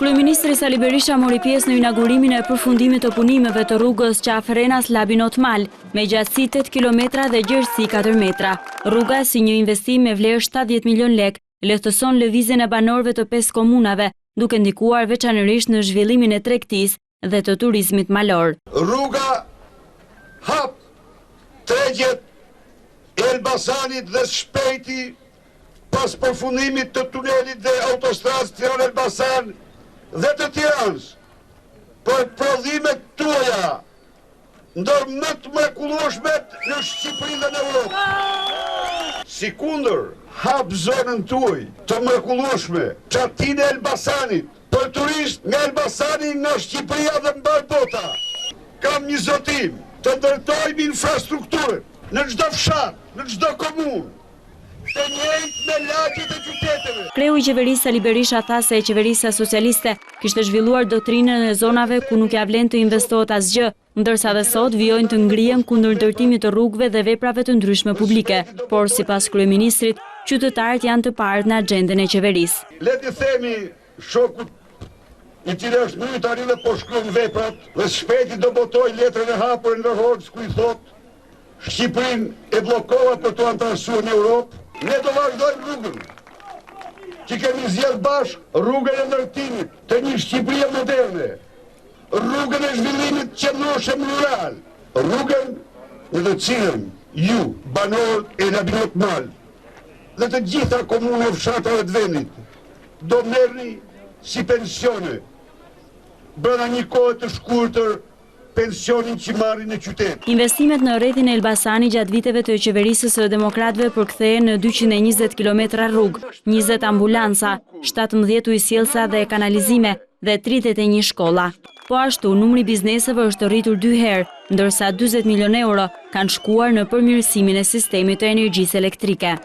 Kryeministri Sali Berisha mori pjesë në inaugurimin e përfundimit të punimeve të rrugës Qaferenas Labinot Mal, me gjatësi 8 km dhe gjerësi 4 metra. Rruga, si një investim me vlerë 70 milion lek, lehtëson lëvizjen e banorëve të 5 komunave, duke ndikuar veçanërisht në zhvillimin e tregtisë dhe të turizmit malor. Rruga hap tregjet e Elbasanit dhe shpejti pas përfundimit të tunelit dhe autostradës Tiranë-Elbasan dhe të Tiranës, për prodhimet tuaja, ndër më të mrekullueshmet në Shqipëri dhe në Europë. Si kundër, hap zonën tuaj të mrekullueshme, çartinë e Elbasanit, për turist nga Elbasani, nga Shqipëria dhe mbar bota. Kam një zotim të ndërtojmë infrastrukturën në çdo fshat, në çdo komunë, të njëjtë me lagjet e qyteteve. Kreu i qeverisë Sali Berisha tha se qeverisja socialiste kishte zhvilluar doktrinën e zonave ku nuk ja vlen të investohet asgjë, ndërsa dhe sot vijojnë të ngrihen kundër ndërtimit të rrugëve dhe veprave të ndryshme publike, por sipas kryeministrit, qytetarët janë të parët në agjendën e qeverisë. Le të themi shokut i cili është mbytari dhe po shkruan veprat, dhe shpejti do botoj letrën e hapur në Rhodes ku i thotë Shqipërinë e bllokova për të antarësuar në Europë. Ne do vazhdojmë rrugën që kemi zgjedhur bashkë, rrugën e ndërtimit të një Shqipërie moderne, rrugën e zhvillimit qendrorshëm rural, rrugën në të cilën ju, banorët e Labinot Mal dhe të gjitha komunët e fshatave të vendit, do merrni si pensione brenda një kohe të shkurtër pensionin që marrin në qytet. Investimet në rrethin e Elbasanit gjatë viteve të qeverisë së demokratëve përkthehen në 220 km rrugë, 20 ambulanca, 17 ujësjellsa dhe kanalizime dhe 31 shkolla. Po ashtu, numri bizneseve është rritur 2 herë, ndërsa 40 milion euro kanë shkuar në përmirësimin e sistemit të energjisë elektrike.